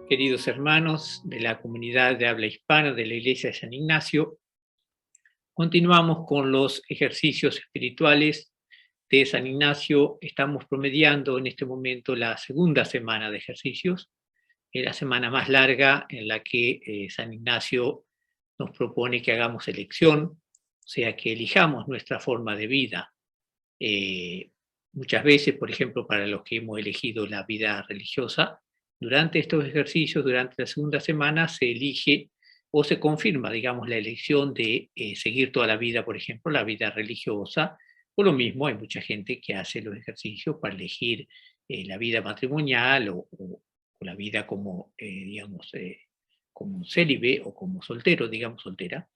Queridos hermanos de la comunidad de habla hispana de la Iglesia de San Ignacio, continuamos con los ejercicios espirituales de San Ignacio. Estamos promediando en este momento la segunda semana de ejercicios, la semana más larga en la que San Ignacio nos propone que hagamos elección, o sea, que elijamos nuestra forma de vida. Muchas veces, por ejemplo, para los que hemos elegido la vida religiosa, durante estos ejercicios, durante la segunda semana, se elige o se confirma, digamos, la elección de seguir toda la vida, por ejemplo, la vida religiosa. Por lo mismo, hay mucha gente que hace los ejercicios para elegir la vida matrimonial o la vida como, digamos, como célibe o como soltero, digamos, soltera.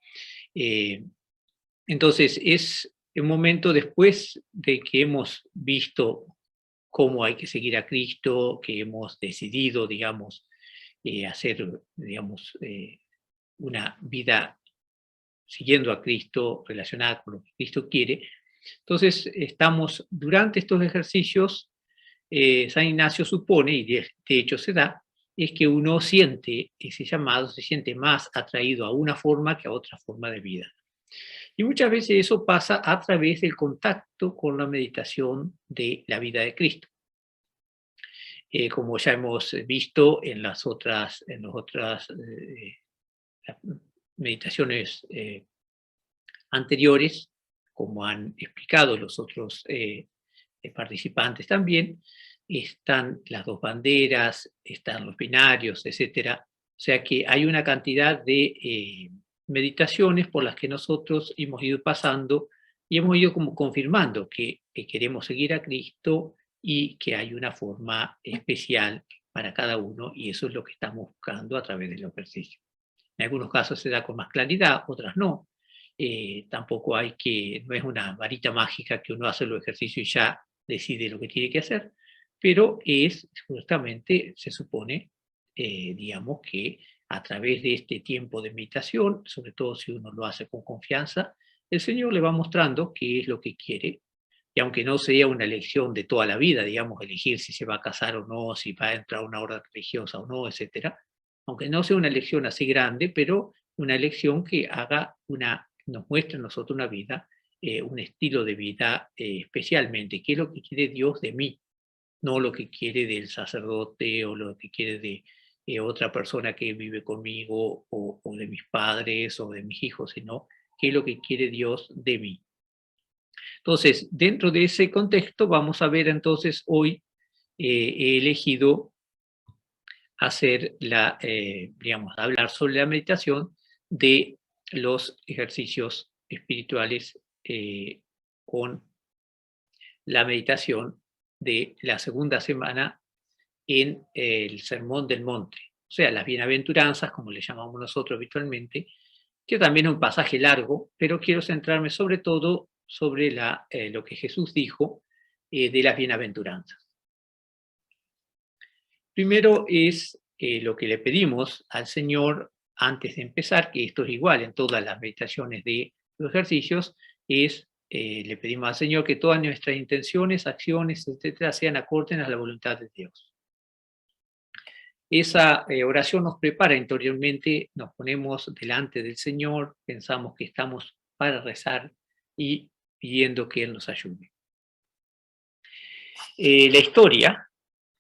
Entonces, es un momento después de que hemos visto cómo hay que seguir a Cristo, que hemos decidido, digamos, hacer, digamos, una vida siguiendo a Cristo, relacionada con lo que Cristo quiere. Entonces, estamos durante estos ejercicios, San Ignacio supone, y de hecho se da, es que uno siente ese llamado, se siente más atraído a una forma que a otra forma de vida. Y muchas veces eso pasa a través del contacto con la meditación de la vida de Cristo. Como ya hemos visto en las otras meditaciones anteriores, como han explicado los otros participantes también, están las dos banderas, están los binarios, etcétera. O sea que hay una cantidad de meditaciones por las que nosotros hemos ido pasando y hemos ido como confirmando que queremos seguir a Cristo y que hay una forma especial para cada uno, y eso es lo que estamos buscando a través del ejercicio. En algunos casos se da con más claridad, otras no. Tampoco hay que, no es una varita mágica que uno hace los ejercicios y ya decide lo que tiene que hacer, pero es justamente, se supone, digamos, que a través de este tiempo de meditación, sobre todo si uno lo hace con confianza, el Señor le va mostrando qué es lo que quiere. Y aunque no sea una elección de toda la vida, digamos, elegir si se va a casar o no, si va a entrar a una orden religiosa o no, etcétera, aunque no sea una elección así grande, pero una elección que nos muestre a nosotros una vida, un estilo de vida especialmente, qué es lo que quiere Dios de mí, no lo que quiere del sacerdote o lo que quiere de otra persona que vive conmigo o de mis padres o de mis hijos, sino qué es lo que quiere Dios de mí. Entonces, dentro de ese contexto, vamos a ver entonces hoy, he elegido hacer digamos, hablar sobre la meditación de los ejercicios espirituales con la meditación de la segunda semana en el Sermón del Monte, o sea, las bienaventuranzas, como le llamamos nosotros habitualmente, que también es un pasaje largo, pero quiero centrarme sobre todo sobre lo que Jesús dijo de las bienaventuranzas. Primero es lo que le pedimos al Señor antes de empezar, que esto es igual en todas las meditaciones de los ejercicios, es le pedimos al Señor que todas nuestras intenciones, acciones, etcétera, sean acordes a la voluntad de Dios. Esa oración nos prepara interiormente, nos ponemos delante del Señor, pensamos que estamos para rezar y pidiendo que Él nos ayude. La historia,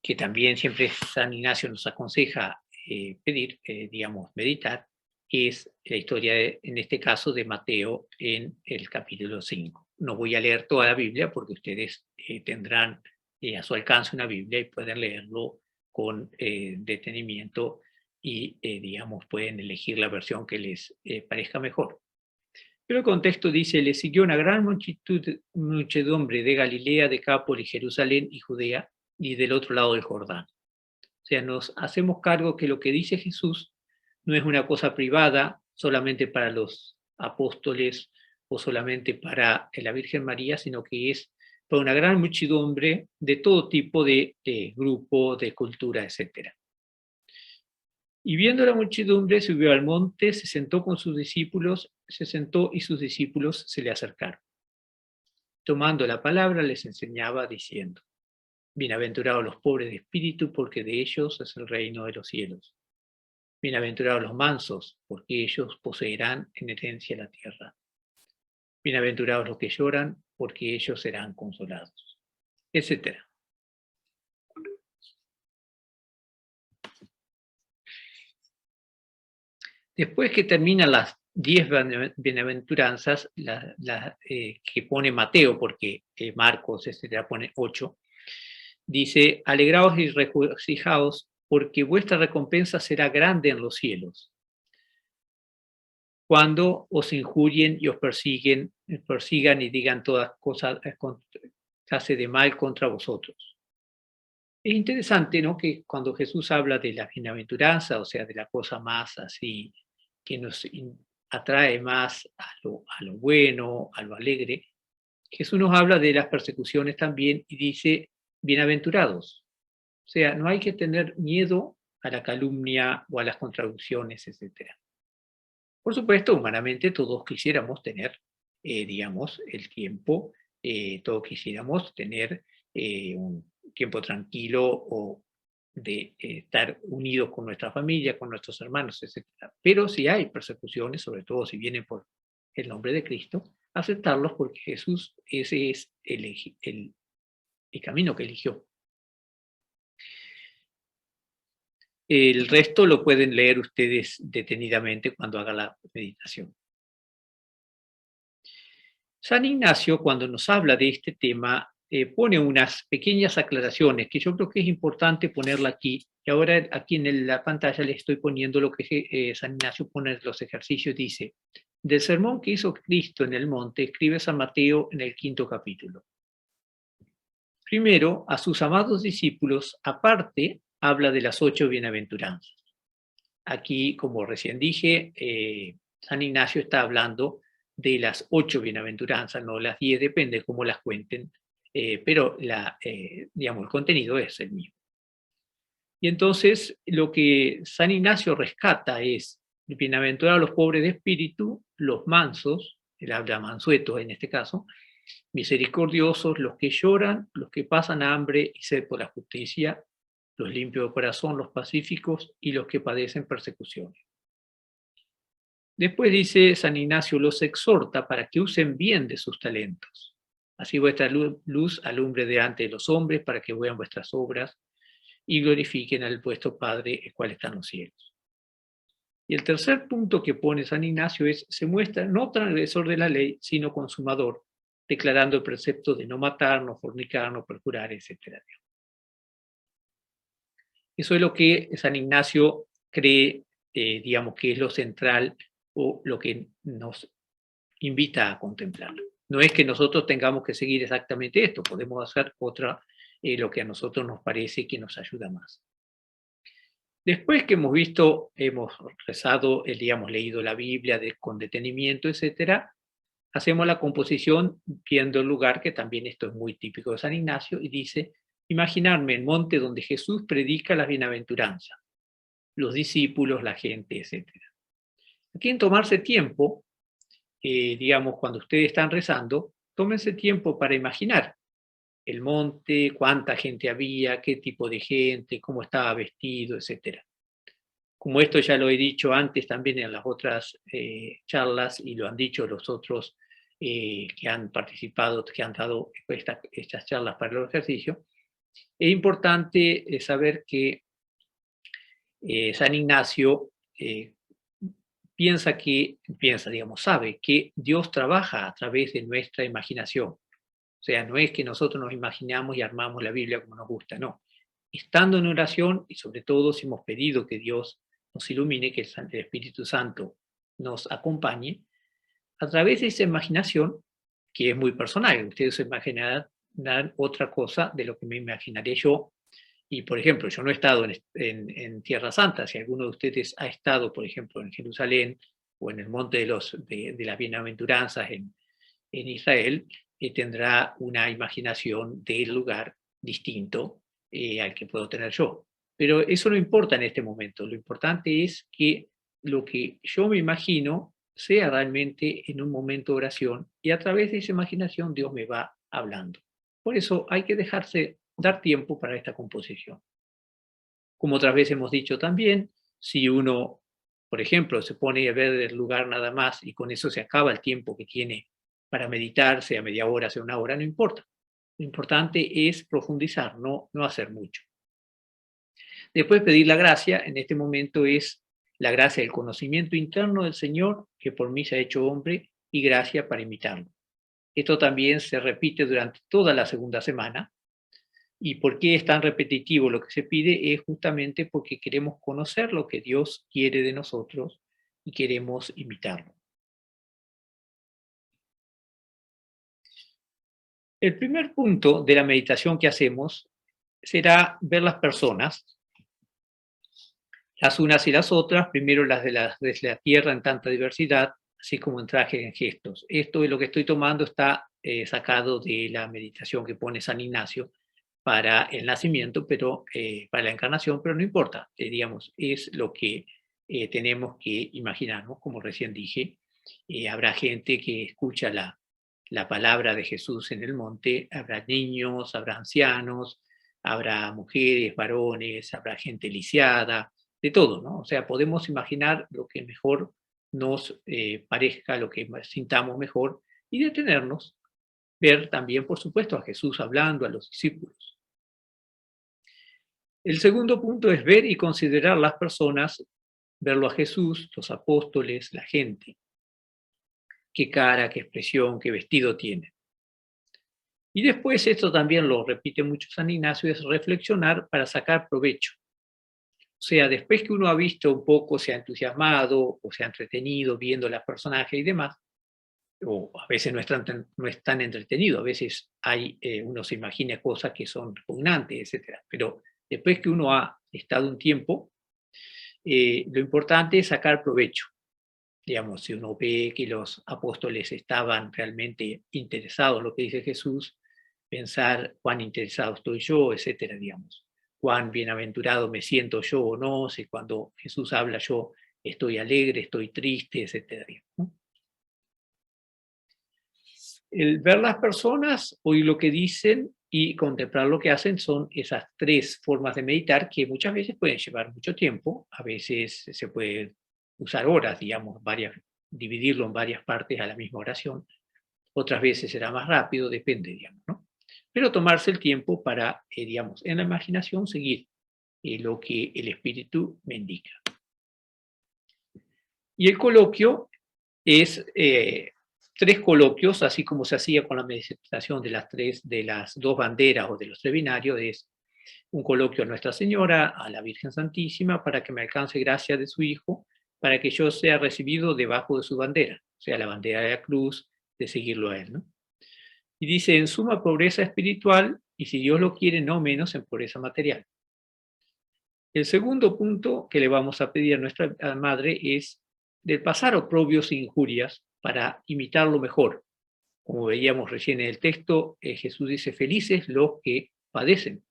que también siempre San Ignacio nos aconseja pedir, digamos, meditar, es la historia, en este caso, de Mateo en el capítulo 5. No voy a leer toda la Biblia porque ustedes tendrán a su alcance una Biblia y pueden leerlo con detenimiento y, digamos, pueden elegir la versión que les parezca mejor. Pero el contexto dice, le siguió una gran muchedumbre de Galilea, Decápolis, Jerusalén y Judea, y del otro lado del Jordán. O sea, nos hacemos cargo que lo que dice Jesús no es una cosa privada solamente para los apóstoles o solamente para la Virgen María, sino que es para una gran muchedumbre de todo tipo de grupo, de cultura, etc. Y viendo la muchedumbre, subió al monte, se sentó con sus discípulos, se sentó y sus discípulos se le acercaron. Tomando la palabra, les enseñaba diciendo, bienaventurados los pobres de espíritu, porque de ellos es el reino de los cielos. Bienaventurados los mansos, porque ellos poseerán en herencia la tierra. Bienaventurados los que lloran, porque ellos serán consolados, etcétera. Después que terminan las 10 bienaventuranzas, que pone Mateo, porque Marcos, etcétera, pone 8, dice: alegraos y regocijaos, porque vuestra recompensa será grande en los cielos, cuando os injurien y os persigan y digan todas cosas clase de mal contra vosotros. Es interesante, ¿no?, que cuando Jesús habla de la bienaventuranza, o sea, de la cosa más así, que nos atrae más a lo bueno, a lo alegre, Jesús nos habla de las persecuciones también y dice: bienaventurados. O sea, no hay que tener miedo a la calumnia o a las contradicciones, etc. Por supuesto, humanamente todos quisiéramos tener, digamos, el tiempo, todos quisiéramos tener un tiempo tranquilo o de estar unidos con nuestra familia, con nuestros hermanos, etc. Pero si hay persecuciones, sobre todo si vienen por el nombre de Cristo, aceptarlos, porque Jesús, ese es el camino que eligió. El resto lo pueden leer ustedes detenidamente cuando hagan la meditación. San Ignacio, cuando nos habla de este tema, pone unas pequeñas aclaraciones que yo creo que es importante ponerla aquí. Y ahora aquí en la pantalla le estoy poniendo lo que San Ignacio pone en los ejercicios. Dice: del sermón que hizo Cristo en el monte, escribe San Mateo en el 5º capítulo. Primero, a sus amados discípulos, aparte, habla de las 8 bienaventuranzas. Aquí, como recién dije, San Ignacio está hablando de las 8 bienaventuranzas, no las 10, depende de cómo las cuenten, pero digamos, el contenido es el mismo. Y entonces lo que San Ignacio rescata es: bienaventurados los pobres de espíritu, los mansos, él habla mansuetos en este caso, misericordiosos, los que lloran, los que pasan hambre y sed por la justicia, los limpios de corazón, los pacíficos y los que padecen persecuciones. Después dice San Ignacio: los exhorta para que usen bien de sus talentos. Así vuestra luz alumbre delante de los hombres, para que vean vuestras obras y glorifiquen al vuestro Padre, el cual está en los cielos. Y el tercer punto que pone San Ignacio es: se muestra no transgresor de la ley, sino consumador, declarando el precepto de no matar, no fornicar, no perjurar, etc. Eso es lo que San Ignacio cree, digamos, que es lo central o lo que nos invita a contemplar. No es que nosotros tengamos que seguir exactamente esto, podemos hacer lo que a nosotros nos parece que nos ayuda más. Después que hemos visto, hemos rezado, digamos, leído la Biblia con detenimiento, etc., hacemos la composición viendo el lugar, que también esto es muy típico de San Ignacio, y dice: imaginarme el monte donde Jesús predica las bienaventuranzas, los discípulos, la gente, etc. Aquí en tomarse tiempo, digamos, cuando ustedes están rezando, tómense tiempo para imaginar el monte, cuánta gente había, qué tipo de gente, cómo estaba vestido, etc. Como esto ya lo he dicho antes también en las otras charlas, y lo han dicho los otros que han participado, que han dado estas charlas para el ejercicio, es importante saber que San Ignacio sabe que Dios trabaja a través de nuestra imaginación. O sea, no es que nosotros nos imaginamos y armamos la Biblia como nos gusta, no. Estando en oración, y sobre todo si hemos pedido que Dios nos ilumine, que el Espíritu Santo nos acompañe, a través de esa imaginación, que es muy personal, ustedes se imaginarán otra cosa de lo que me imaginaré yo. Y, por ejemplo, yo no he estado en Tierra Santa. Si alguno de ustedes ha estado, por ejemplo, en Jerusalén o en el monte de las bienaventuranzas en Israel, tendrá una imaginación del lugar distinto al que puedo tener yo. Pero eso no importa en este momento. Lo importante es que lo que yo me imagino sea realmente en un momento de oración, y a través de esa imaginación Dios me va hablando. Por eso hay que dar tiempo para esta composición. Como otras veces hemos dicho también, Si uno, por ejemplo, se pone a ver el lugar nada más y con eso se acaba el tiempo que tiene para meditar, sea media hora, sea una hora, no importa. Lo importante es profundizar, no hacer mucho. Después pedir la gracia, en este momento es la gracia del conocimiento interno del Señor, que por mí se ha hecho hombre, y gracia para imitarlo. Esto también se repite durante toda la segunda semana. ¿Y por qué es tan repetitivo lo que se pide? Es justamente porque queremos conocer lo que Dios quiere de nosotros y queremos imitarlo. El primer punto de la meditación que hacemos será ver las personas, las unas y las otras, primero las de la tierra en tanta diversidad, así como en trajes, en gestos. Esto de lo que estoy tomando está sacado de la meditación que pone San Ignacio para el nacimiento, pero para la encarnación, pero no importa, digamos, es lo que tenemos que imaginarnos, como recién dije. Habrá gente que escucha la palabra de Jesús en el monte, habrá niños, habrá ancianos, habrá mujeres, varones, habrá gente lisiada, de todo, ¿no? O sea, podemos imaginar lo que mejor nos parezca, lo que sintamos mejor, y detenernos, ver también, por supuesto, a Jesús hablando a los discípulos. El segundo punto es ver y considerar las personas, verlo a Jesús, los apóstoles, la gente. Qué cara, qué expresión, qué vestido tiene. Y después, esto también lo repite mucho San Ignacio, es reflexionar para sacar provecho. O sea, después que uno ha visto un poco, se ha entusiasmado o se ha entretenido viendo los personajes y demás, o a veces no es tan entretenido, a veces uno se imagina cosas que son repugnantes, etc. Pero después que uno ha estado un tiempo, lo importante es sacar provecho. Digamos, si uno ve que los apóstoles estaban realmente interesados en lo que dice Jesús, pensar cuán interesado estoy yo, etcétera, digamos. Cuán bienaventurado me siento yo o no, si cuando Jesús habla yo estoy alegre, estoy triste, etcétera, ¿no? El ver las personas, oír lo que dicen y contemplar lo que hacen son esas tres formas de meditar que muchas veces pueden llevar mucho tiempo, a veces se puede usar horas, digamos, dividirlo en varias partes a la misma oración, otras veces será más rápido, depende, digamos, ¿no? Pero tomarse el tiempo para, digamos, en la imaginación seguir lo que el espíritu me indica. Y el coloquio es tres coloquios, así como se hacía con la meditación de las dos banderas o de los tres binarios, es un coloquio a Nuestra Señora, a la Virgen Santísima, para que me alcance gracia de su Hijo, para que yo sea recibido debajo de su bandera, o sea, la bandera de la cruz, de seguirlo a Él, ¿no? Y dice, en suma pobreza espiritual, y si Dios lo quiere, no menos en pobreza material. El segundo punto que le vamos a pedir a nuestra Madre es del pasar oprobios e injurias para imitarlo mejor. Como veíamos recién en el texto, Jesús dice, felices los que padecen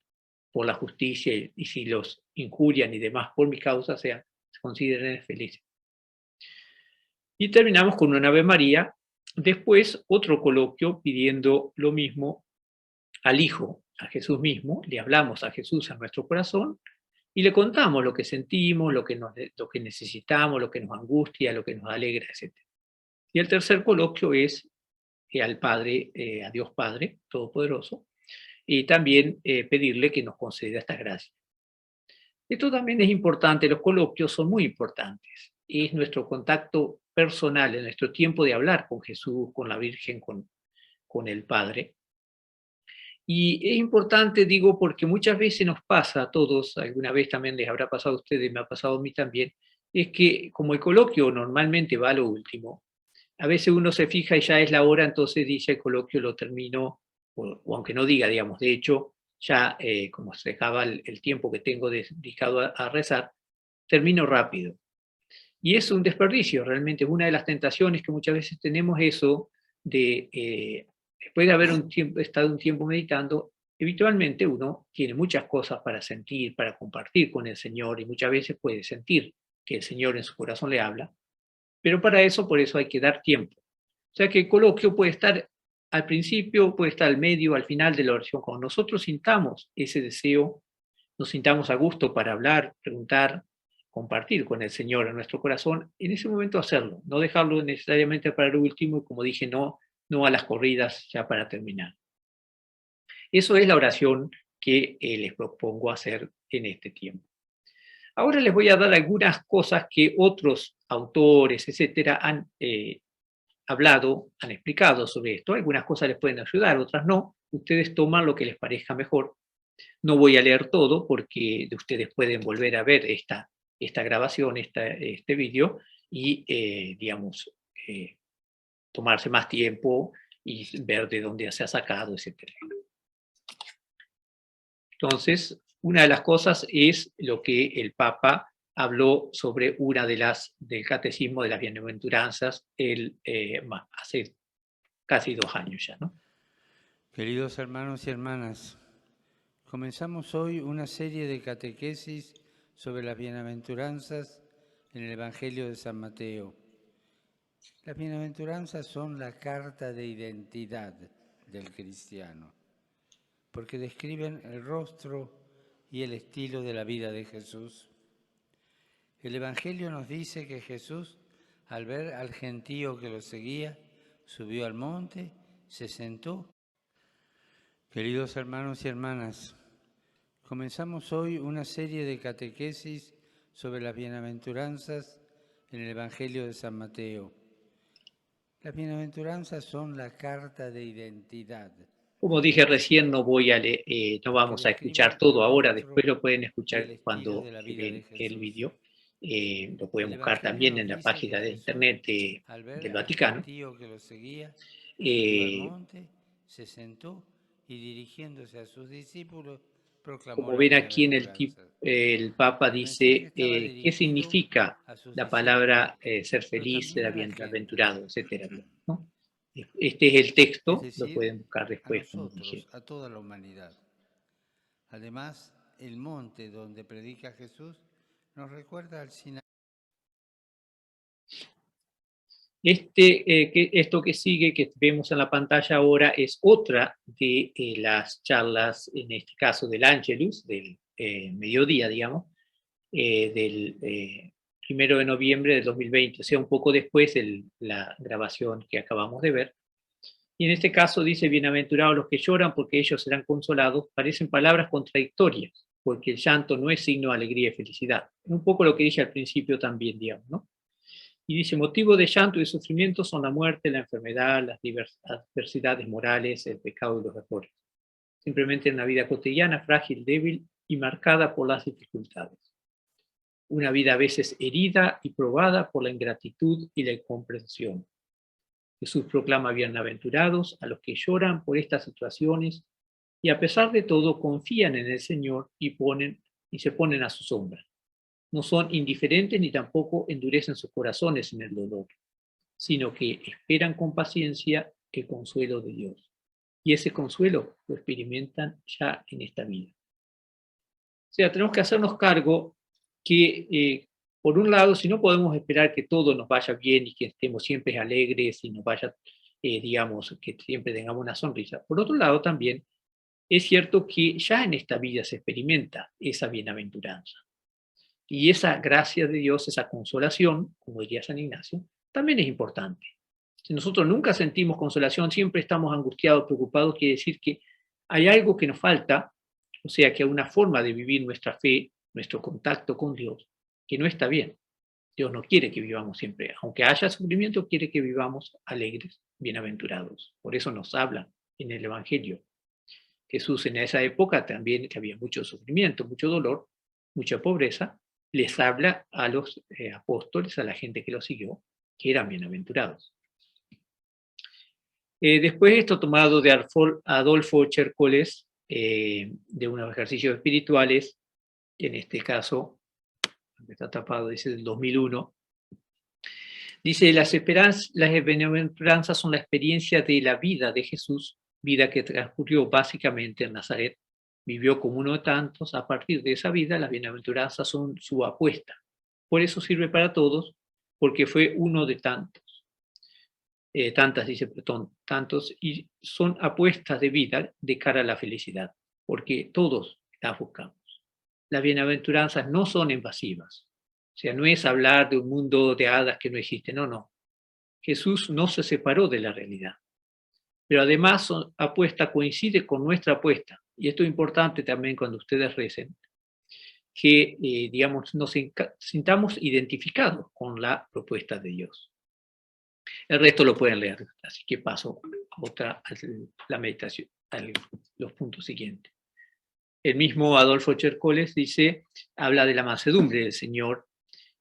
por la justicia y si los injurian y demás por mi causa, se consideren felices. Y terminamos con una Ave María, después otro coloquio pidiendo lo mismo al Hijo, a Jesús mismo, le hablamos a Jesús a nuestro corazón y le contamos lo que sentimos, lo que necesitamos, lo que nos angustia, lo que nos alegra, etc. Y el tercer coloquio es al Padre, a Dios Padre Todopoderoso, y también pedirle que nos conceda estas gracias. Esto también es importante, los coloquios son muy importantes. Es nuestro contacto personal, en nuestro tiempo de hablar con Jesús, con la Virgen, con el Padre. Y es importante, digo, porque muchas veces nos pasa a todos, alguna vez también les habrá pasado a ustedes, me ha pasado a mí también, es que como el coloquio normalmente va a lo último, a veces uno se fija y ya es la hora, entonces dice el coloquio lo termino, o aunque no diga, digamos, de hecho, ya como se acaba el tiempo que tengo dedicado a rezar, termino rápido. Y es un desperdicio, realmente es una de las tentaciones que muchas veces tenemos eso de, después de haber estado un tiempo meditando, habitualmente uno tiene muchas cosas para sentir, para compartir con el Señor y muchas veces puede sentir que el Señor en su corazón le habla, pero para eso, por eso hay que dar tiempo. O sea que el coloquio puede estar al principio, puede estar al medio, al final de la oración. Cuando nosotros sintamos ese deseo, nos sintamos a gusto para hablar, preguntar, compartir con el Señor en nuestro corazón, en ese momento hacerlo, no dejarlo necesariamente para el último y como dije, no a las corridas ya para terminar. Eso es la oración que les propongo hacer en este tiempo. Ahora les voy a dar algunas cosas que otros autores, etcétera, han hablado, han explicado sobre esto. Algunas cosas les pueden ayudar, otras no. Ustedes toman lo que les parezca mejor. No voy a leer todo porque ustedes pueden volver a ver esta grabación, este vídeo y, digamos, tomarse más tiempo y ver de dónde se ha sacado, etcétera. Entonces, una de las cosas es lo que el Papa habló sobre una de las del Catecismo de las Bienaventuranzas hace casi 2 años ya, ¿no? Queridos hermanos y hermanas, comenzamos hoy una serie de catequesis sobre las bienaventuranzas en el Evangelio de San Mateo. Las bienaventuranzas son la carta de identidad del cristiano, porque describen el rostro y el estilo de la vida de Jesús. El Evangelio nos dice que Jesús, al ver al gentío que lo seguía, subió al monte, se sentó. Queridos hermanos y hermanas, comenzamos hoy una serie de catequesis sobre las bienaventuranzas en el Evangelio de San Mateo. Las bienaventuranzas son la carta de identidad. Como dije recién, no vamos a escuchar todo ahora, después lo pueden escuchar cuando ven el vídeo. Lo pueden buscar también en la página de internet del Vaticano. Que lo seguía, subió al monte, se sentó y dirigiéndose a sus discípulos proclamó como ven aquí en el Papa dice qué significa la palabra ser feliz, ser bienaventurado, etcétera, ¿no? Este es el texto, es decir, lo pueden buscar después. A nosotros, a toda la humanidad. Además, el monte donde predica Jesús nos recuerda al Sinaí. Esto que sigue, que vemos en la pantalla ahora, es otra de las charlas, en este caso del Angelus, del mediodía, digamos, del 1 de noviembre del 2020, o sea, un poco después de la grabación que acabamos de ver. Y en este caso dice, bienaventurados los que lloran porque ellos serán consolados, parecen palabras contradictorias, porque el llanto no es signo de alegría y felicidad. Un poco lo que dije al principio también, digamos, ¿no? Y dice, motivo de llanto y de sufrimiento son la muerte, la enfermedad, las adversidades morales, el pecado y los errores. Simplemente una vida cotidiana, frágil, débil y marcada por las dificultades. Una vida a veces herida y probada por la ingratitud y la incomprensión. Jesús proclama bienaventurados a los que lloran por estas situaciones y a pesar de todo confían en el Señor y se ponen a su sombra. No son indiferentes ni tampoco endurecen sus corazones en el dolor, sino que esperan con paciencia el consuelo de Dios. Y ese consuelo lo experimentan ya en esta vida. O sea, tenemos que hacernos cargo que, por un lado, si no podemos esperar que todo nos vaya bien y que estemos siempre alegres y nos vaya, digamos, que siempre tengamos una sonrisa. Por otro lado, también es cierto que ya en esta vida se experimenta esa bienaventuranza. Y esa gracia de Dios, esa consolación, como diría San Ignacio, también es importante. Si nosotros nunca sentimos consolación, siempre estamos angustiados, preocupados, quiere decir que hay algo que nos falta, o sea, que hay una forma de vivir nuestra fe, nuestro contacto con Dios, que no está bien. Dios no quiere que vivamos siempre, aunque haya sufrimiento, quiere que vivamos alegres, bienaventurados. Por eso nos habla en el Evangelio. Jesús en esa época también, que había mucho sufrimiento, mucho dolor, mucha pobreza, les habla a los apóstoles, a la gente que lo siguió, que eran bienaventurados. Después esto tomado de Adolfo Chercoles, de unos ejercicios espirituales, en este caso, está tapado, dice del 2001, dice, las bienaventuranzas son la experiencia de la vida de Jesús, vida que transcurrió básicamente en Nazaret, vivió como uno de tantos, a partir de esa vida las bienaventuranzas son su apuesta. Por eso sirve para todos, porque fue uno de tantos. Tantos, y son apuestas de vida de cara a la felicidad, porque todos las buscamos. Las bienaventuranzas no son invasivas, O sea, no es hablar de un mundo de hadas que no existe, no, no. Jesús no se separó de la realidad. Pero además su apuesta coincide con nuestra apuesta. Y esto es importante también cuando ustedes recen, que, digamos, nos sintamos identificados con la propuesta de Dios. El resto lo pueden leer, así que paso a la meditación, a los puntos siguientes. El mismo Adolfo Chercoles dice, habla de la mansedumbre del Señor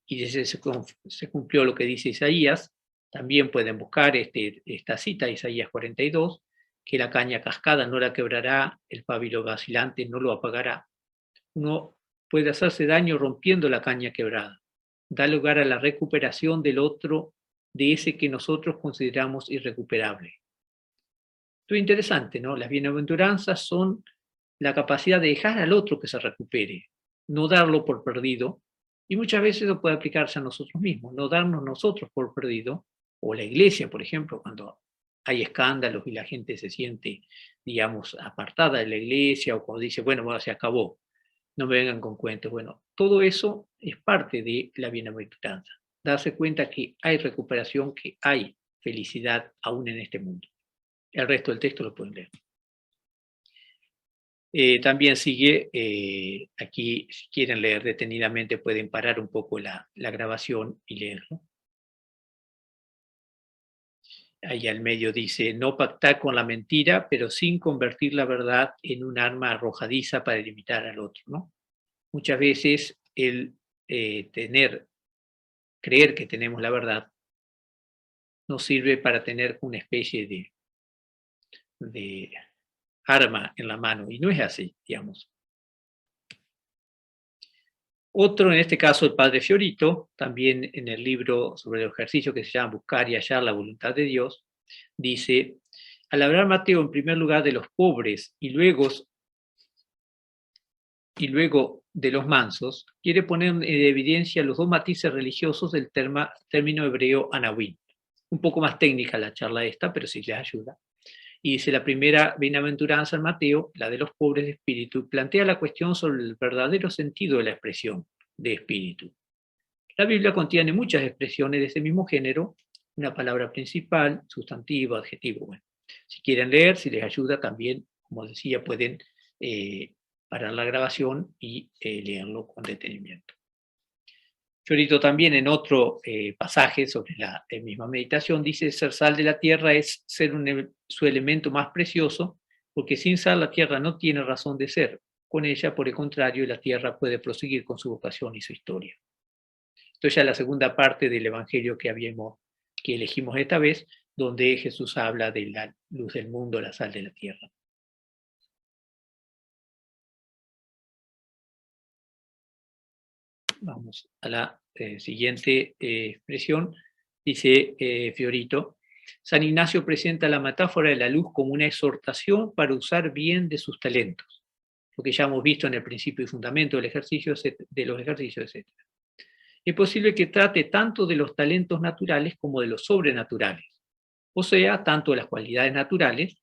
y dice, se cumplió lo que dice Isaías. También pueden buscar esta cita, Isaías 42, que la caña cascada no la quebrará, el pábilo vacilante no lo apagará. Uno puede hacerse daño rompiendo la caña quebrada. Da lugar a la recuperación del otro, de ese que nosotros consideramos irrecuperable. Esto es interesante, ¿no? Las bienaventuranzas son la capacidad de dejar al otro que se recupere, no darlo por perdido, y muchas veces eso puede aplicarse a nosotros mismos, no darnos nosotros por perdido, o la iglesia, por ejemplo, cuando hay escándalos y la gente se siente, digamos, apartada de la iglesia, o cuando dice, bueno, se acabó, no me vengan con cuentos. Bueno, todo eso es parte de la bienaventuranza, darse cuenta que hay recuperación, que hay felicidad aún en este mundo. El resto del texto lo pueden leer. También sigue, aquí si quieren leer detenidamente pueden parar un poco la grabación y leerlo. Ahí al medio dice, no pactar con la mentira, pero sin convertir la verdad en un arma arrojadiza para limitar al otro, ¿no? Muchas veces el creer que tenemos la verdad nos sirve para tener una especie de arma en la mano, y no es así, digamos. Otro, en este caso el padre Fiorito, también en el libro sobre el ejercicio que se llama Buscar y hallar la voluntad de Dios, dice, al hablar Mateo en primer lugar de los pobres y luego de los mansos, quiere poner en evidencia los dos matices religiosos del término hebreo anawim. Un poco más técnica la charla esta, pero sí les ayuda. Y dice, la primera bienaventuranza en Mateo, la de los pobres de espíritu, plantea la cuestión sobre el verdadero sentido de la expresión de espíritu. La Biblia contiene muchas expresiones de ese mismo género, una palabra principal, sustantivo, adjetivo. Bueno, si quieren leer, si les ayuda también, como decía, pueden parar la grabación y leerlo con detenimiento. Fiorito también en otro pasaje sobre la misma meditación dice, ser sal de la tierra es ser su elemento más precioso, porque sin sal la tierra no tiene razón de ser. Con ella, por el contrario, la tierra puede proseguir con su vocación y su historia. Esto ya es la segunda parte del Evangelio que elegimos esta vez, donde Jesús habla de la luz del mundo, la sal de la tierra. Vamos a la siguiente expresión. Dice Fiorito, San Ignacio presenta la metáfora de la luz como una exhortación para usar bien de sus talentos, lo que ya hemos visto en el principio y fundamento del ejercicio, de los ejercicios, etc. Es posible que trate tanto de los talentos naturales como de los sobrenaturales, o sea, tanto de las cualidades naturales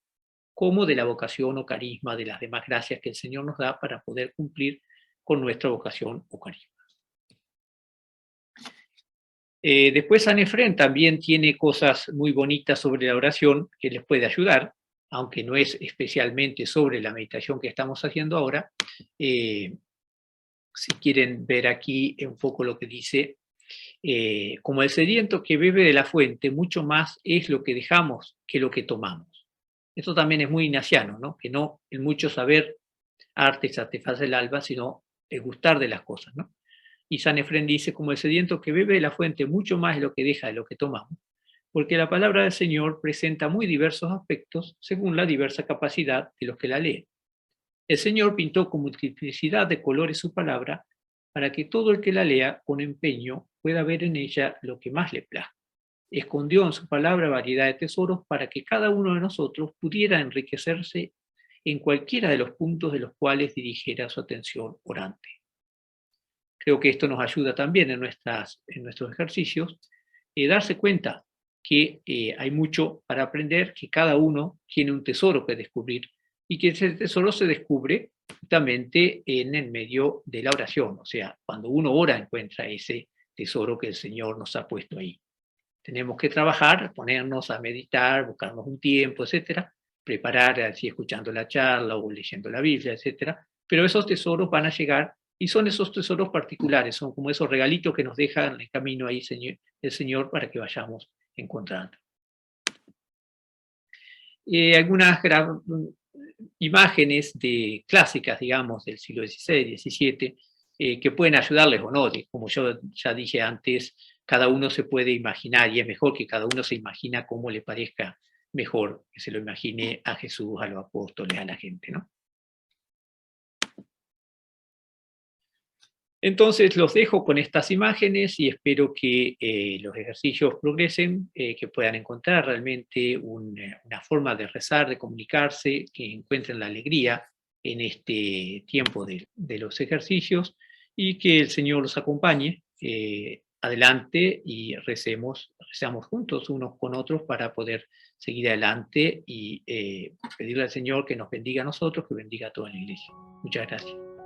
como de la vocación o carisma, de las demás gracias que el Señor nos da para poder cumplir con nuestra vocación o carisma. Después San Efrén también tiene cosas muy bonitas sobre la oración que les puede ayudar, aunque no es especialmente sobre la meditación que estamos haciendo ahora. Si quieren ver aquí un poco lo que dice, como el sediento que bebe de la fuente, mucho más es lo que dejamos que lo que tomamos. Esto también es muy ignaciano, ¿no? Que no el mucho saber arte satisface el alba, sino el gustar de las cosas, ¿no? Y San Efrén dice, como el sediento que bebe de la fuente, mucho más es lo que deja de lo que tomamos, porque la palabra del Señor presenta muy diversos aspectos según la diversa capacidad de los que la leen. El Señor pintó con multiplicidad de colores su palabra para que todo el que la lea con empeño pueda ver en ella lo que más le plazca. Escondió en su palabra variedad de tesoros para que cada uno de nosotros pudiera enriquecerse en cualquiera de los puntos de los cuales dirigiera su atención orante. Creo que esto nos ayuda también en nuestros ejercicios, darse cuenta que hay mucho para aprender, que cada uno tiene un tesoro que descubrir y que ese tesoro se descubre justamente en el medio de la oración. O sea, cuando uno ora encuentra ese tesoro que el Señor nos ha puesto ahí. Tenemos que trabajar, ponernos a meditar, buscarnos un tiempo, etcétera, preparar así escuchando la charla o leyendo la Biblia, etcétera, pero esos tesoros van a llegar y son esos tesoros particulares, son como esos regalitos que nos deja en el camino ahí el Señor para que vayamos encontrando. Algunas imágenes clásicas, digamos, del siglo XVI, XVII, que pueden ayudarles o no. Como yo ya dije antes, cada uno se puede imaginar, y es mejor que cada uno se imagina cómo le parezca mejor, que se lo imagine a Jesús, a los apóstoles, a la gente, ¿no? Entonces los dejo con estas imágenes y espero que los ejercicios progresen, que puedan encontrar realmente una forma de rezar, de comunicarse, que encuentren la alegría en este tiempo de los ejercicios y que el Señor los acompañe adelante y rezamos juntos unos con otros para poder seguir adelante y pedirle al Señor que nos bendiga a nosotros, que bendiga a toda la iglesia. Muchas gracias.